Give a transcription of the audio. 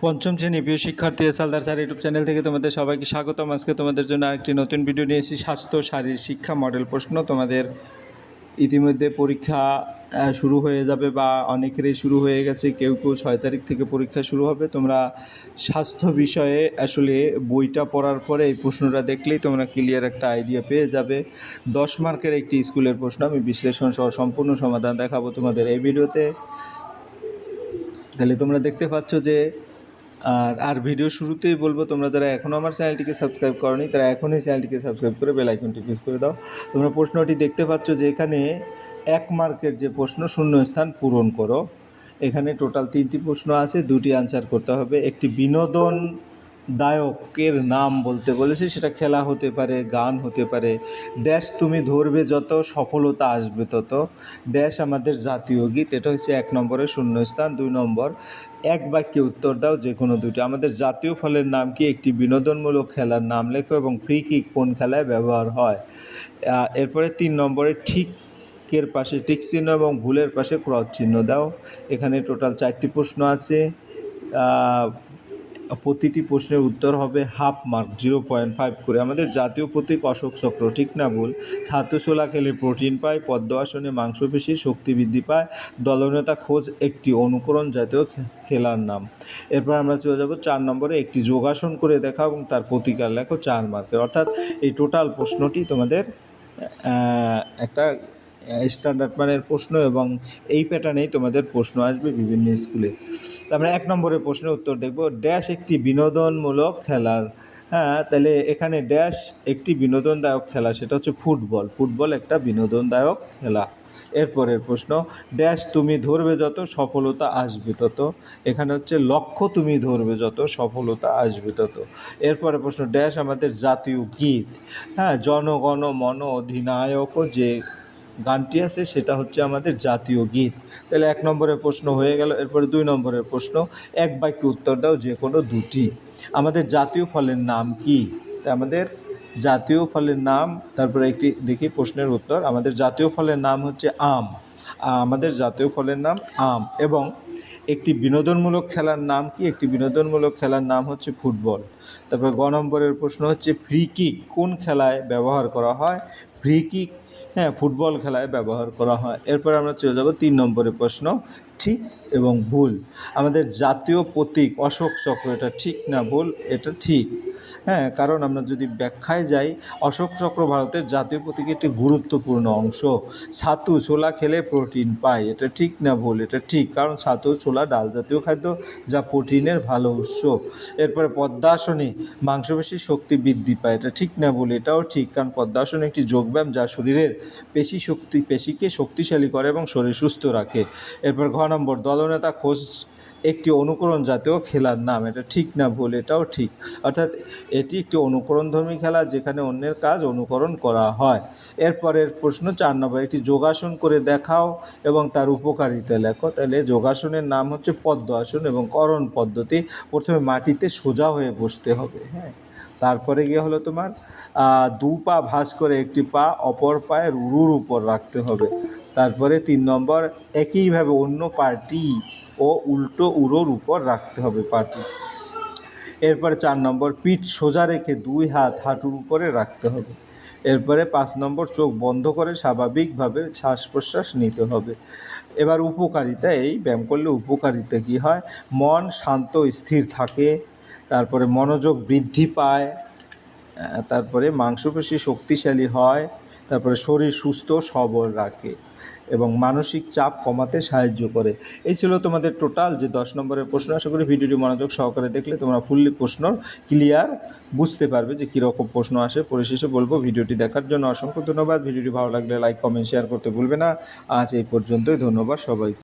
পঞ্চম শ্রেণী প্রিয় শিক্ষার্থী হালদার স্যার ইউটিউব চ্যানেল থেকে তোমাদের সবাইকে স্বাগতম। আজকে তোমাদের জন্য আরেকটি নতুন ভিডিও নিয়ে এসেছি, স্বাস্থ্য শারীর শিক্ষা মডেল প্রশ্ন। তোমাদের ইতিমধ্যে পরীক্ষা শুরু হয়ে যাবে বা অনেকেরই শুরু হয়ে গেছে, কেউ 6 তারিখ থেকে পরীক্ষা শুরু হবে। তোমরা স্বাস্থ্য বিষয়ে আসলে বইটা পড়ার পরে এই প্রশ্নটা দেখলেই তোমরা ক্লিয়ার একটা আইডিয়া পেয়ে যাবে। 10 মার্কের একটি স্কুলের প্রশ্ন, আমি বিশ্লেষণ সহ সম্পূর্ণ সমাধান দেখাবো তোমাদের এই ভিডিওতে। তাহলে তোমরা দেখতে পাচ্ছ যে আর ভিডিও শুরুতেই বলবো, তোমরা যারা এখনও আমার চ্যানেলটিকে সাবস্ক্রাইব করোনি তারা এখনই চ্যানেলটিকে সাবস্ক্রাইব করে বেল আইকনটি প্রেস করে দাও। তোমরা প্রশ্নটি দেখতে পাচ্ছ যে এখানে 1 মার্কের যে প্রশ্ন, শূন্যস্থান পূরণ করো। এখানে টোটাল 3টি প্রশ্ন আছে, 2টি আনসার করতে হবে। একটি বিনোদনদায়কের নাম বলতে বলেছে, সেটা খেলা হতে পারে, গান হতে পারে। ড্যাশ তুমি ধরবে যত সফলতা আসবে তত। ড্যাশ আমাদের জাতীয় গীত। এটা হচ্ছে 1 নম্বরের শূন্যস্থান। 2 নম্বর, এক বাক্যে উত্তর দাও যে কোনো দুটি। আমাদের জাতীয় ফলের নাম কি? একটি বিনোদনমূলক খেলার নাম লেখো এবং ফ্রি কিক কোন খেলায় ব্যবহার হয়। এরপরে 3 নম্বরে ঠিকের পাশে টিক চিহ্ন এবং ভুলের পাশে ক্রস চিহ্ন দাও। এখানে টোটাল 4টি প্রশ্ন আছে। প্রতিটি প্রশ্নের উত্তর হবে হাফ মার্ক, 0.5 করে। আমাদের জাতীয় প্রতীক অশোক চক্র, ঠিক না ভুল? ছাতুছোলা খেলে প্রোটিন পায়, পদ্ম আসনে মাংসপেশির শক্তি বৃদ্ধি পায়, দলনেতা খোঁজ একটি অনুকরণ জাতীয় খেলার নাম। এরপর আমরা চলে যাব 4 নম্বরে, একটি যোগাসন করে দেখাও এবং তার প্রতিকার লেখো, 4 মার্কের। অর্থাৎ এই টোটাল প্রশ্নটি তোমাদের একটা স্ট্যান্ডার্ড মানের প্রশ্ন এবং এই প্যাটার্নেই তোমাদের প্রশ্ন আসবে বিভিন্ন স্কুলে। আমরা 1 নম্বরের প্রশ্নের উত্তর দেখব। ড্যাশ একটি বিনোদনমূলক খেলার, তাহলে এখানে ড্যাশ একটি বিনোদনদায়ক খেলা, সেটা হচ্ছে ফুটবল। ফুটবল একটা বিনোদনদায়ক খেলা। এরপরের প্রশ্ন, ড্যাশ তুমি ধরবে যত সফলতা আসবে তত। এখানে হচ্ছে লক্ষ্য তুমি ধরবে যত সফলতা আসবে তত। এরপরে প্রশ্ন, ড্যাশ আমাদের জাতীয় গীত। জনগণ মন অধিনায়ক যে গানটি আছে সেটা হচ্ছে আমাদের জাতীয় গীত। তাহলে 1 নম্বরের প্রশ্ন হয়ে গেল। এরপরে 2 নম্বরের প্রশ্ন, এক বাক্যে উত্তর দাও যে কোনো দুটি। আমাদের জাতীয় ফলের নাম কি? তা আমাদের জাতীয় ফলের নাম, তারপরে একটি দেখি প্রশ্নের উত্তর। আমাদের জাতীয় ফলের নাম হচ্ছে আম। আমাদের জাতীয় ফলের নাম আম। এবং একটি বিনোদনমূলক খেলার নাম কি? একটি বিনোদনমূলক খেলার নাম হচ্ছে ফুটবল। তারপর গ নম্বরের প্রশ্ন হচ্ছে ফ্রি কিক কোন খেলায় ব্যবহার করা হয়? ফ্রি কিক ফুটবল খেলায় ব্যবহার করা হয়। এরপর আমরা চলে যাব 3 নম্বরের প্রশ্ন, ঠিক এবং ভুল। আমাদের জাতীয় প্রতীক অশোক চক্র, এটা ঠিক না ভুল? এটা ঠিক। কারণ আমরা যদি ব্যাখ্যায় যাই, অশোক চক্র ভারতের জাতীয় প্রতীকের একটি গুরুত্বপূর্ণ অংশ। ছাতু ছোলা খেলে প্রোটিন পায়, এটা ঠিক না ভুল? এটা ঠিক, কারণ ছাতু ছোলা ডাল জাতীয় খাদ্য যা প্রোটিনের ভালো উৎস। এরপরে পদ্মাসনে মাংসপেশির শক্তি বৃদ্ধি পায়, এটা ঠিক না ভুল? এটাও ঠিক, কারণ পদ্মাসন একটি যোগব্যায়াম যা শরীরের পেশিকে শক্তিশালী করে এবং শরীর সুস্থ রাখে। এরপর ঘ নম্বর, দলনেতা খোঁজ একটি অনুকরণ জাতীয় খেলার নাম, এটা ঠিক না ভুল? এটাও ঠিক। অর্থাৎ এটি একটি অনুকরণধর্মী খেলা যেখানে অন্যের কাজ অনুকরণ করা হয়। এরপরের প্রশ্ন 4 নম্বর, একটি যোগাসন করে দেখাও এবং তার উপকারিতা লেখো। তাহলে যোগাসনের নাম হচ্ছে পদ্ম আসন এবং করণ পদ্ধতি। প্রথমে মাটিতে সোজা হয়ে বসতে হবে, তারপরে গিয়ে হলো তোমার 2 পা ভাঁজ করে একটি পা অপর পায়ের উরুর উপর রাখতে হবে। তারপরে 3 নম্বর, একইভাবে অন্য পাটি ও উল্টো উরোর উপর রাখতে হবে পাটি। এরপরে 4 নম্বর, পিঠ সোজা রেখে 2 হাত হাঁটুর উপরে রাখতে হবে। এরপরে 5 নম্বর, চোখ বন্ধ করে স্বাভাবিকভাবে শ্বাস প্রশ্বাস নিতে হবে। এবার উপকারিতা, এই ব্যায়াম করলে উপকারিতা কী হয়? মন শান্ত স্থির থাকে, তারপরে মনোযোগ বৃদ্ধি পায়, তারপরে মাংসপেশি শক্তিশালী হয়, তারপরে শরীর সুস্থ সবল রাখে এবং মানসিক চাপ কমাতে সাহায্য করে। এই ছিল তোমাদের টোটাল যে 10 নম্বরের প্রশ্ন। আশা করি ভিডিওটি মনোযোগ সহকারে দেখলে তোমরা ফুললি প্রশ্ন ক্লিয়ার বুঝতে পারবে যে কীরকম প্রশ্ন আসে। পরিশেষে বলবো, ভিডিওটি দেখার জন্য অসংখ্য ধন্যবাদ। ভিডিওটি ভালো লাগলে লাইক কমেন্ট শেয়ার করতে ভুলবে না। আজ এই পর্যন্তই, ধন্যবাদ সবাইকে।